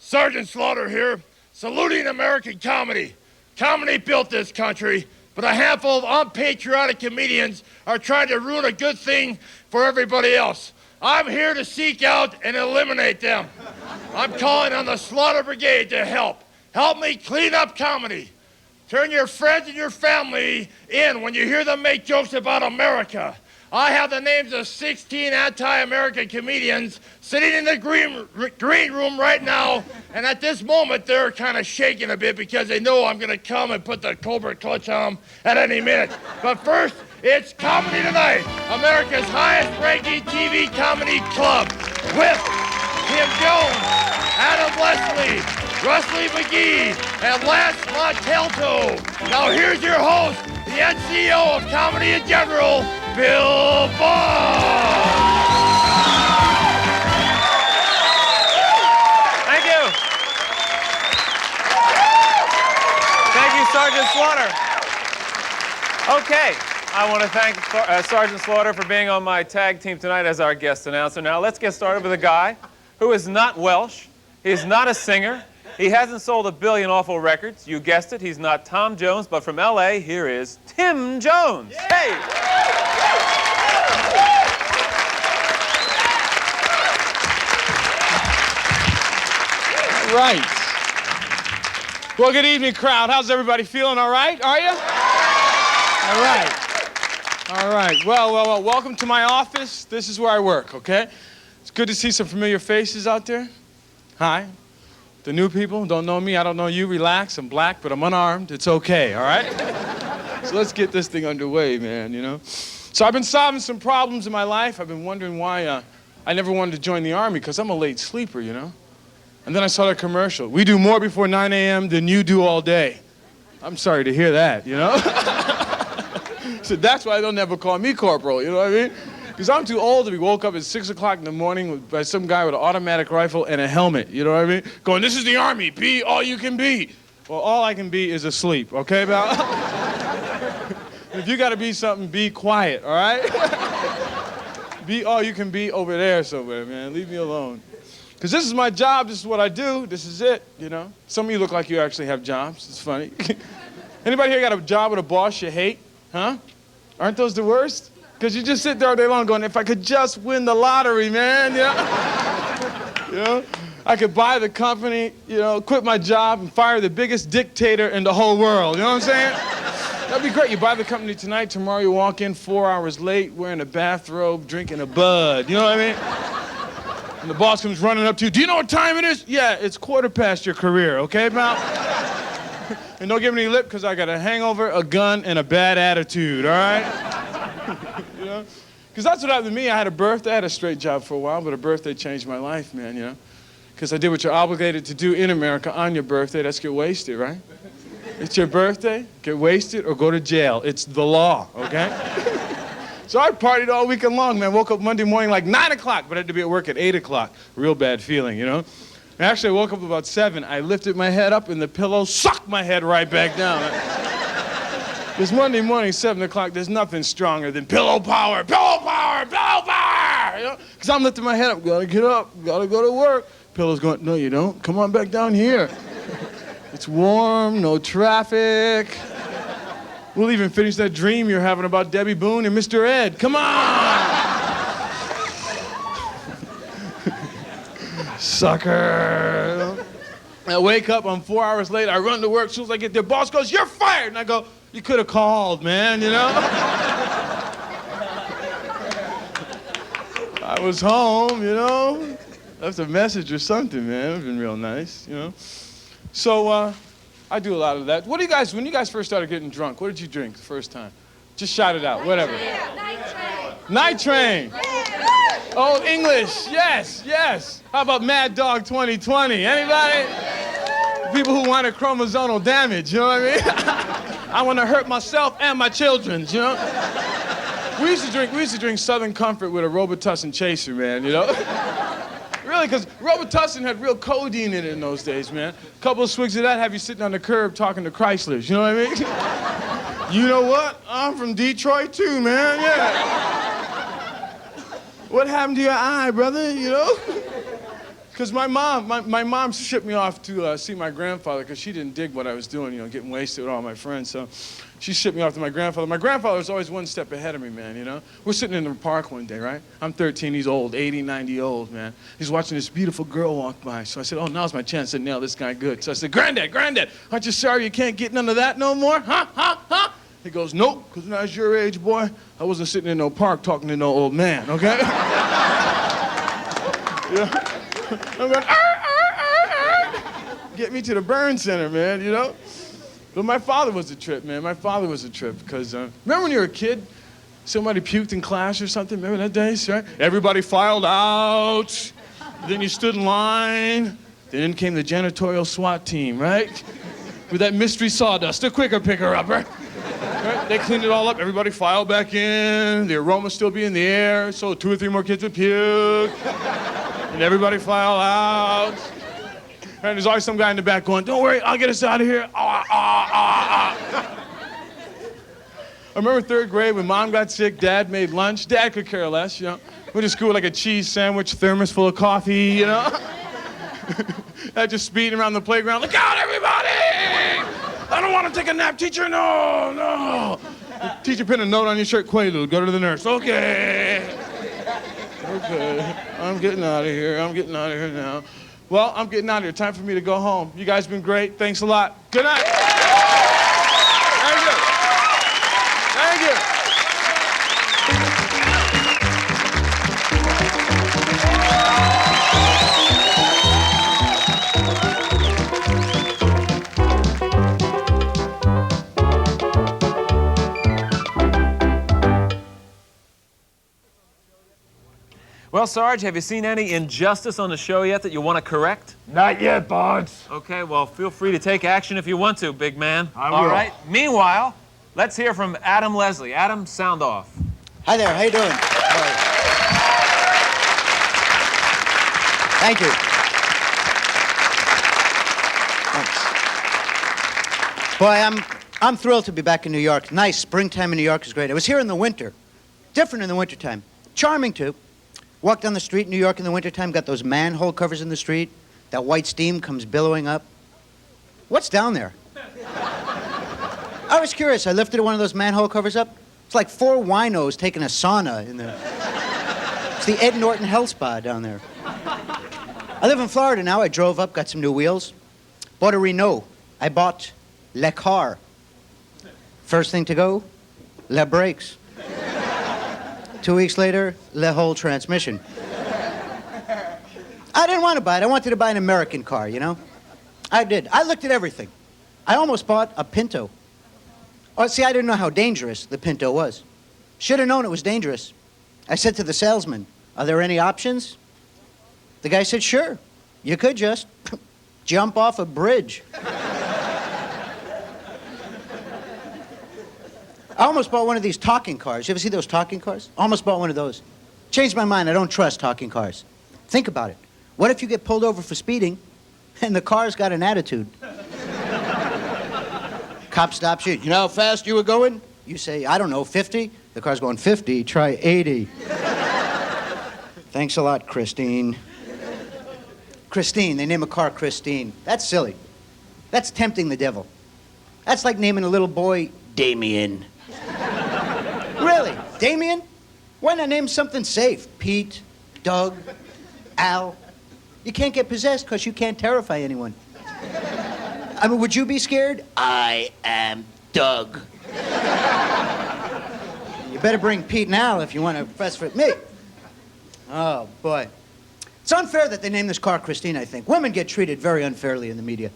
Sergeant Slaughter here, saluting American comedy. Comedy built this country, but a handful of unpatriotic comedians are trying to ruin a good thing for everybody else. I'm here to seek out and eliminate them. I'm calling on the Slaughter Brigade to help. Help me clean up comedy. Turn your friends and your family in when you hear them make jokes about America. I have the names of 16 anti-American comedians sitting in the green room right now, and at this moment they're kind of shaking a bit because they know I'm going to come and put the Cobra clutch on them at any minute. But first, it's Comedy Tonight, America's highest-ranking TV comedy club, with Tim Jones, Adam Leslie, Rusty McGee, and Lance Montalto. Now here's your host, the NCO of comedy in general, Bill Boggs. Thank you. Thank you, Sergeant Slaughter. Okay, I want to thank Sergeant Slaughter for being on my tag team tonight as our guest announcer. Now let's get started with a guy who is not Welsh. He's not a singer. He hasn't sold 1 billion awful records. You guessed it, he's not Tom Jones, but from L.A., here is Tim Jones. Yeah. Hey! All right. Well, good evening, crowd. How's everybody feeling? All right? Are you? All right. All right. Well, welcome to my office. This is where I work, okay? It's good to see some familiar faces out there. Hi. The new people don't know me, I don't know you. Relax, I'm black, but I'm unarmed. It's okay, all right? So let's get this thing underway, man, you know? So I've been solving some problems in my life. I've been wondering why I never wanted to join the Army, because I'm a late sleeper, you know? And then I saw that commercial. We do more before 9 a.m. than you do all day. I'm sorry to hear that, you know? So that's why they'll never call me corporal, you know what I mean? Because I'm too old to be woke up at 6 o'clock in the morning by some guy with an automatic rifle and a helmet, you know what I mean? Going, this is the Army, be all you can be. Well, all I can be is asleep, okay, pal? If you gotta be something, be quiet, all right? Be all you can be over there somewhere, man. Leave me alone. Because this is my job, this is what I do, this is it, you know? Some of you look like you actually have jobs, it's funny. Anybody here got a job with a boss you hate, huh? Aren't those the worst? Because you just sit there all day long going, if I could just win the lottery, man, you know? You know? I could buy the company, you know, quit my job and fire the biggest dictator in the whole world, you know what I'm saying? That'd be great. You buy the company tonight, tomorrow you walk in 4 hours late, wearing a bathrobe, drinking a bud, you know what I mean? And the boss comes running up to you, do you know what time it is? Yeah, it's 1/4 your career, okay, pal? And don't give me any lip, because I got a hangover, a gun, and a bad attitude, all right? You know? Because that's what happened to me. I had a birthday. I had a straight job for a while, but a birthday changed my life, man, you know? Because I did what you're obligated to do in America on your birthday. That's get wasted, right? It's your birthday, get wasted, or go to jail. It's the law, okay? So I partied all weekend long, man. Woke up Monday morning like 9 o'clock, but I had to be at work at 8 o'clock. Real bad feeling, you know? Actually, I woke up about 7. I lifted my head up, and the pillow sucked my head right back down. Because Monday morning, 7 o'clock, there's nothing stronger than pillow power, pillow power, pillow power! You know? Because I'm lifting my head up, gotta get up, gotta go to work. Pillow's going, no, you don't. Come on back down here. It's warm, no traffic. We'll even finish that dream you're having about Debbie Boone and Mr. Ed. Come on! Sucker! I wake up, I'm 4 hours late, I run to work, as soon as I get there, boss goes, you're fired! And I go, you could have called, man, you know? I was home, you know? Left a message or something, man. It would have been real nice, you know? So, I do a lot of that. What do you guys, when you guys first started getting drunk, what did you drink the first time? Just shout it out, whatever. Night Train. Night Train. Old English, yes, yes. How about Mad Dog 2020? Anybody? People who want a chromosomal damage, you know what I mean? I want to hurt myself and my children, you know? We used to drink Southern Comfort with a Robitussin chaser, man, you know? Really, because Robitussin had real codeine in it in those days, man. A couple of swigs of that have you sitting on the curb talking to Chryslers, you know what I mean? You know what? I'm from Detroit too, man, yeah. What happened to your eye, brother, you know? Because my mom shipped me off to see my grandfather because she didn't dig what I was doing, getting wasted with all my friends. So she shipped me off to my grandfather. My grandfather was always one step ahead of me, man, We're sitting in the park one day, right? I'm 13, he's old, 80, 90 old, man. He's watching this beautiful girl walk by. So I said, oh, now's my chance to nail this guy good. So I said, Granddad, aren't you sorry you can't get none of that no more? Huh? He goes, nope, because when I was your age, boy, I wasn't sitting in no park talking to no old man, okay? Yeah. I'm going, get me to the burn center, man, But my father was a trip, man. My father was a trip because, remember when you were a kid, somebody puked in class or something? Remember that days, right? Everybody filed out. Then you stood in line. Then came the janitorial SWAT team, right? With that mystery sawdust, the quicker picker-upper. Right? They cleaned it all up. Everybody filed back in. The aroma still be in the air. So 2 or 3 more kids would puke. And everybody filed out. And there's always some guy in the back going, don't worry, I'll get us out of here. I remember 3rd grade when Mom got sick, Dad made lunch. Dad could care less, Went to school with like a cheese sandwich, thermos full of coffee, Dad just speeding around the playground. Look out, everybody! I don't want to take a nap, teacher, no. The teacher pinned a note on your shirt, Quaalude, go to the nurse. Okay, I'm getting out of here now. Well, I'm getting out of here. Time for me to go home. You guys been great. Thanks a lot. Good night. Thank you. Well, Sarge, have you seen any injustice on the show yet that you want to correct? Not yet, Boggs. Okay, well, feel free to take action if you want to, big man. I will. All right. Meanwhile, let's hear from Adam Leslie. Adam, sound off. Hi there, how you doing? Thank you. Thanks. Boy, I'm thrilled to be back in New York. Nice, springtime in New York is great. I was here in the winter. Different in the wintertime. Charming, too. Walk down the street in New York in the wintertime, got those manhole covers in the street. That white steam comes billowing up. What's down there? I was curious. I lifted one of those manhole covers up. It's like 4 winos taking a sauna in there. It's the Ed Norton Health Spa down there. I live in Florida now. I drove up, got some new wheels. Bought a Renault. I bought Le Car. First thing to go, Le Brakes. 2 weeks later, Le whole transmission. I didn't want to buy it. I wanted to buy an American car, I did. I looked at everything. I almost bought a Pinto. Oh, see, I didn't know how dangerous the Pinto was. Should have known it was dangerous. I said to the salesman, are there any options? The guy said, sure. You could just jump off a bridge. I almost bought one of these talking cars. You ever see those talking cars? Almost bought one of those. Changed my mind. I don't trust talking cars. Think about it. What if you get pulled over for speeding and the car's got an attitude? Cop stops you. You know how fast you were going? You say, I don't know, 50? The car's going 50, try 80. Thanks a lot, Christine. Christine, they name a car Christine. That's silly. That's tempting the devil. That's like naming a little boy Damien. Really? Damien? Why not name something safe? Pete, Doug, Al. You can't get possessed because you can't terrify anyone. I mean, would you be scared? I am Doug. You better bring Pete and Al if you want to press for me. Oh, boy. It's unfair that they named this car Christine, I think. Women get treated very unfairly in the media.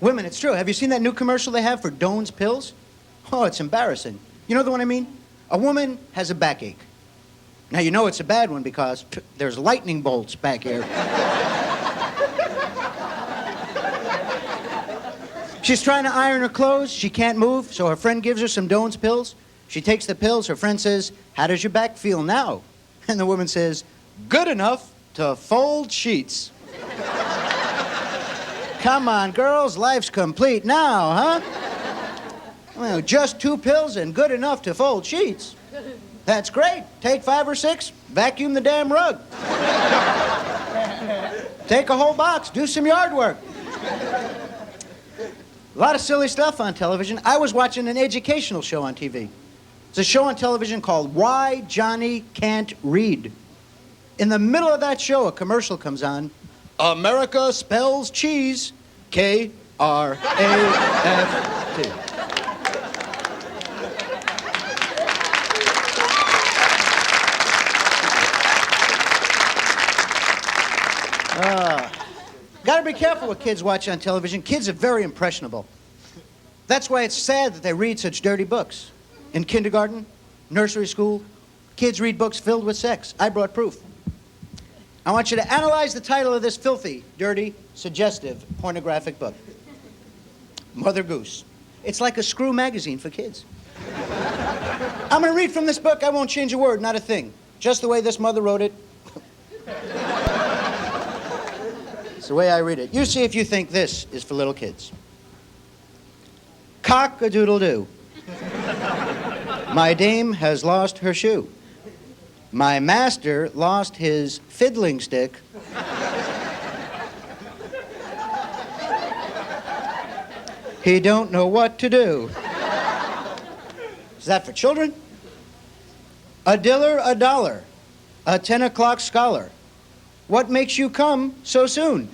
Women, it's true. Have you seen that new commercial they have for Doan's Pills? Oh, it's embarrassing. You know the one I mean? A woman has a backache. Now, you know it's a bad one because there's lightning bolts back here. She's trying to iron her clothes. She can't move, so her friend gives her some Doan's Pills. She takes the pills. Her friend says, how does your back feel now? And the woman says, good enough to fold sheets. Come on, girls, life's complete now, huh? Well, just 2 pills and good enough to fold sheets. That's great. Take 5 or 6, vacuum the damn rug. Take a whole box, do some yard work. A lot of silly stuff on television. I was watching an educational show on TV. It's a show on television called Why Johnny Can't Read. In the middle of that show, a commercial comes on. America spells cheese, K-R-A-F-T. Gotta be careful what kids watch on television. Kids are very impressionable. That's why it's sad that they read such dirty books. In kindergarten, nursery school, kids read books filled with sex. I brought proof. I want you to analyze the title of this filthy, dirty, suggestive, pornographic book. Mother Goose. It's like a Screw magazine for kids. I'm gonna read from this book. I won't change a word, not a thing. Just the way this mother wrote it. It's the way I read it. You see if you think this is for little kids. Cock-a-doodle-doo. My dame has lost her shoe. My master lost his fiddling stick. He don't know what to do. Is that for children? A diller, a dollar. A 10 o'clock scholar. What makes you come so soon?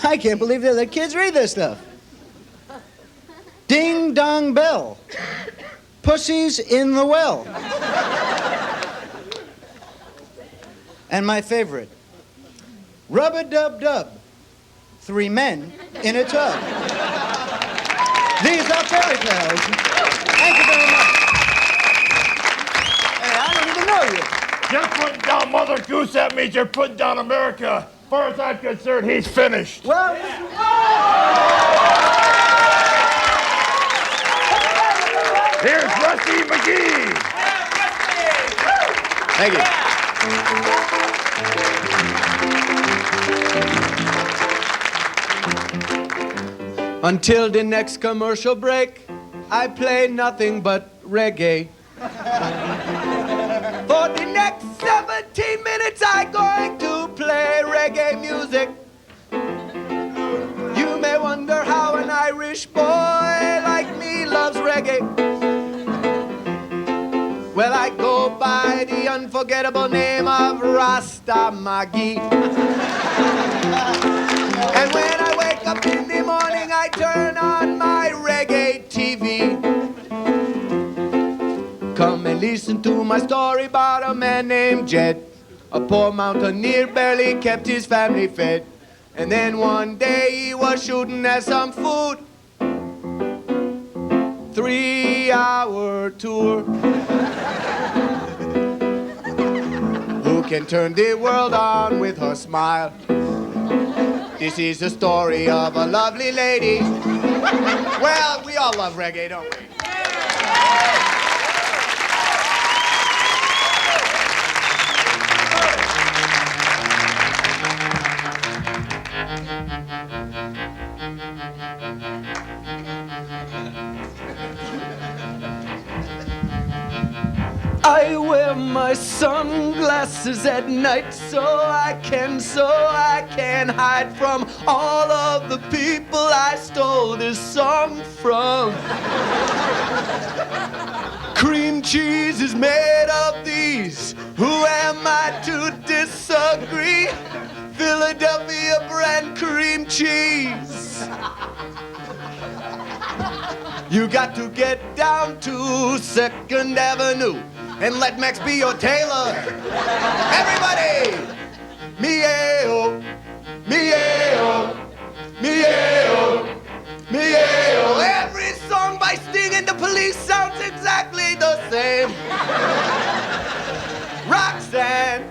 I can't believe that the kids read this stuff. Ding dong bell. Pussies in the well. And my favorite. Rub-a-dub-dub. 3 men in a tub. These are fairy tales. Thank you very much. Hey, I don't even know you. You're putting down Mother Goose, that means you're putting down America. As far as I'm concerned, he's finished. Well, Here's Rusty McGee. thank you. Until the next commercial break, I play nothing but reggae. For the next 17 minutes, I'm going to play reggae music. You may wonder how an Irish boy like me loves reggae. Well, I go by the unforgettable name of Rasta Maggie. And when I wake up in the morning, I turn on my reggae TV. Come and listen to my story about a man named Jed. A poor mountaineer barely kept his family fed. And then one day he was shooting at some food. 3-hour tour. Who can turn the world on with her smile? This is the story of a lovely lady. Well, we all love reggae, don't we? I wear my sunglasses at night so I can hide from all of the people I stole this song from. Cream cheese is made of these. Who am I to disagree? Philadelphia brand cream cheese. You got to get down to 2nd Avenue and let Max be your tailor. Everybody! Me-ayo, me-ayo, me-ayo, me-ayo. Every song by Sting and the Police sounds exactly the same. Roxanne,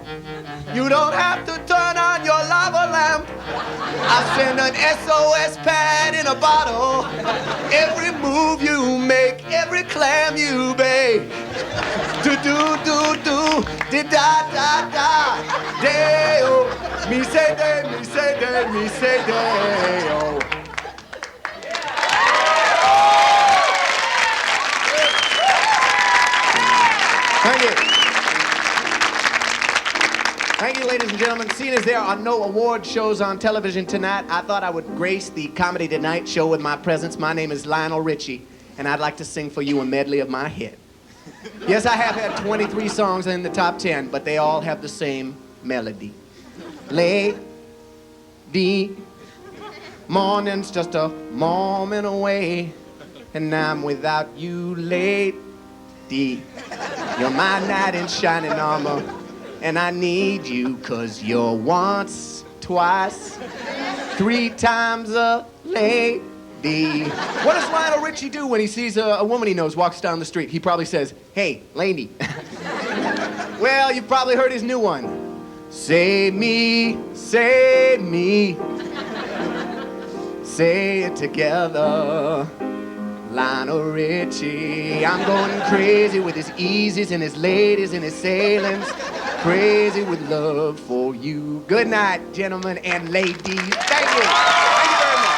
you don't have to turn on your lava lamp. I'll send an SOS pad in a bottle. Every move you make, every clam you bake. Do-do-do-do, di-da-da-da, day-o. Me say day, me say day, me say day-o. Thank you. morning, ladies and gentlemen. Seeing as there are no award shows on television tonight, I thought I would grace the Comedy Tonight show with my presence. My name is Lionel Richie, and I'd like to sing for you a medley of my hit. Yes, I have had 23 songs in the top 10, but they all have the same melody. Lady, morning's just a moment away, and I'm without you, lady. You're my knight in shining armor, and I need you 'cause you're once, twice, 3 times a lady. What does Lionel Richie do when he sees a woman he knows walks down the street? He probably says, "Hey, lady." Well, you've probably heard his new one. Save me, save me. Say it together. Lionel Richie. I'm going crazy with his easies and his ladies and his sailings. Crazy with love for you. Good night, gentlemen and ladies. Thank you. Thank you very much.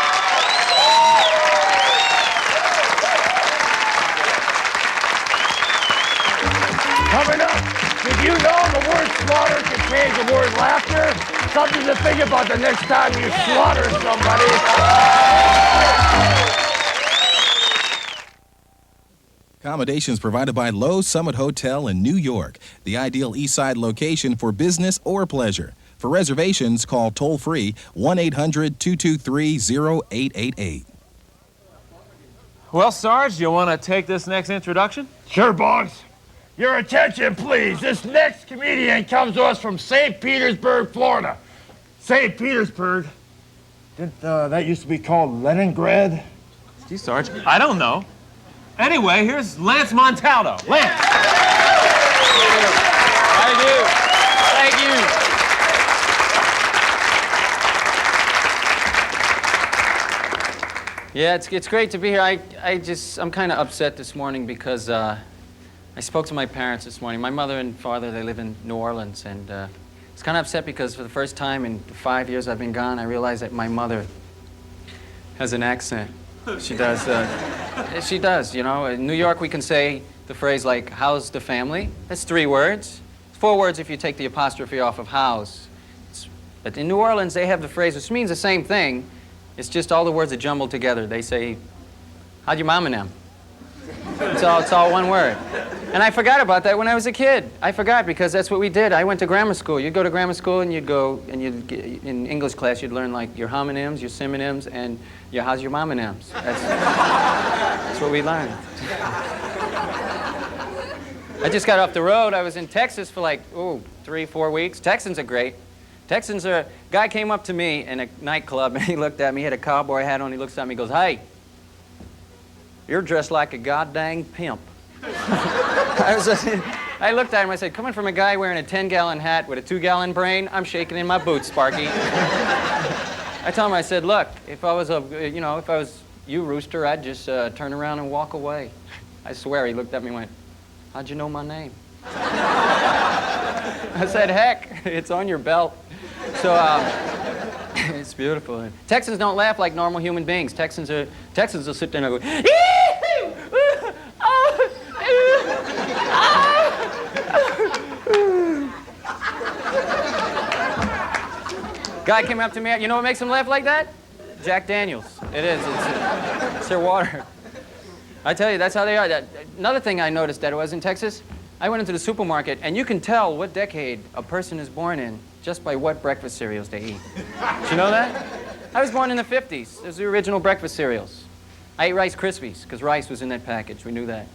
Coming up, did you know the word slaughter can change the word laughter? Something to think about the next time you slaughter somebody. Accommodations provided by Lowe's Summit Hotel in New York, the ideal East Side location for business or pleasure. For reservations, call toll-free 1-800-223-0888. Well, Sarge, you want to take this next introduction? Sure, Boggs. Your attention, please. This next comedian comes to us from St. Petersburg, Florida. St. Petersburg? Didn't that used to be called Leningrad? Gee, Sarge, I don't know. Anyway, here's Lance Montalto. Lance. Thank you. Thank you. Yeah, it's great to be here. I'm kind of upset this morning because I spoke to my parents this morning. My mother and father, they live in New Orleans, and I was kind of upset because for the first time in the 5 years I've been gone, I realized that my mother has an accent. She does. She does, you know. In New York, we can say the phrase like, "How's the family?" That's 3 words. It's 4 words if you take the apostrophe off of house. But in New Orleans, they have the phrase, which means the same thing. It's just all the words are jumbled together. They say, "How'd your mom and them?" It's all one word. And I forgot about that when I was a kid. I forgot because that's what we did. I went to grammar school. You'd go to grammar school and in English class, you'd learn like your homonyms, your synonyms, and your how's your mom and them. That's what we learned. I just got off the road. I was in Texas for like, 3-4 weeks. Texans are great. Guy came up to me in a nightclub and he looked at me, he had a cowboy hat on, he looks at me, he goes, "Hey, you're dressed like a goddamn pimp." I looked at him, I said, "Coming from a guy wearing a 10-gallon hat with a 2-gallon brain, I'm shaking in my boots, Sparky." I told him, I said, "Look, if I was you, Rooster, I'd just turn around and walk away." I swear, he looked at me and went, "How'd you know my name?" I said, "Heck, it's on your belt." So, it's beautiful. Texans don't laugh like normal human beings. Texans will sit there and go, Guy came up to me, you know what makes him laugh like that? Jack Daniels. It is. It's their water. I tell you, that's how they are. Another thing I noticed that it was in Texas, I went into the supermarket, and you can tell what decade a person is born in just by what breakfast cereals they eat. Did you know that? I was born in the 50s. Those are the original breakfast cereals. I ate Rice Krispies, because rice was in that package. We knew that.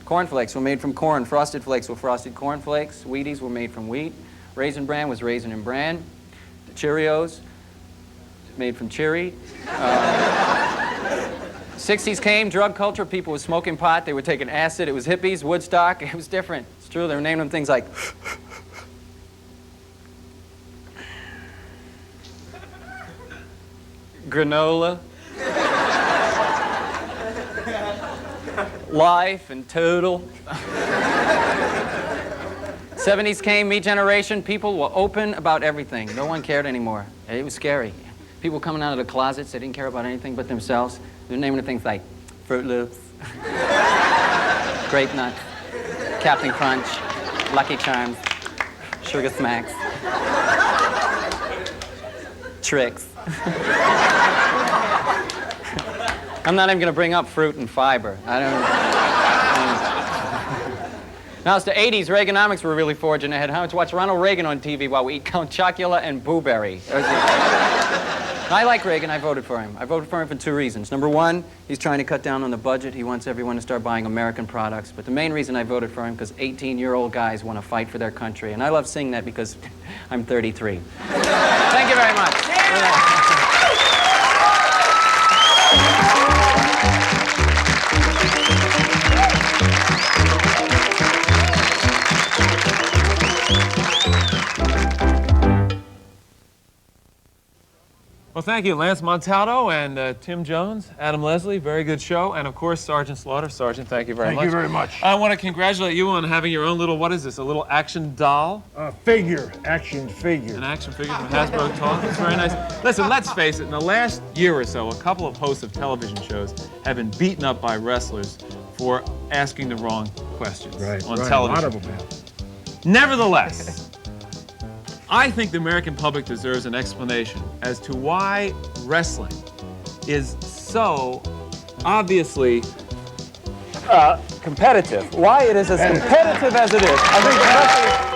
Corn Flakes were made from corn. Frosted Flakes were frosted corn flakes. Wheaties were made from wheat. Raisin Bran was raisin and bran. The Cheerios, made from cherry. 60s came, drug culture, people were smoking pot, they were taking acid, it was hippies, Woodstock, it was different. It's true, they were naming them things like granola, life, and total. 70s came, me generation, people were open about everything. No one cared anymore. It was scary. People coming out of the closets, they didn't care about anything but themselves. They're naming the things like Fruit Loops, Grape Nuts, Captain Crunch, Lucky Charms, Sugar smacks. Tricks. I'm not even going to bring up fruit and fiber. I don't... Now, it's the 80s. Reaganomics were really forging ahead. How much watch Ronald Reagan on TV while we eat Count Chocula and Blueberry. I like Reagan. I voted for him. I voted for him for 2 reasons. Number one, he's trying to cut down on the budget. He wants everyone to start buying American products. But the main reason I voted for him because 18-year-old guys want to fight for their country. And I love seeing that because I'm 33. Thank you very much. Well, thank you, Lance Montalto and Tim Jones, Adam Leslie. Very good show. And, of course, Sergeant Slaughter. Sergeant, thank you very much. Thank you very much. I want to congratulate you on having your own little, what is this, a little action doll? Action figure. An action figure from Hasbro Toys. It's very nice. Listen, let's face it, in the last year or so, a couple of hosts of television shows have been beaten up by wrestlers for asking the wrong questions on television. A lot of them have. Nevertheless, I think the American public deserves an explanation as to why wrestling is so obviously competitive. Why it is as competitive as it is. I think the wrestling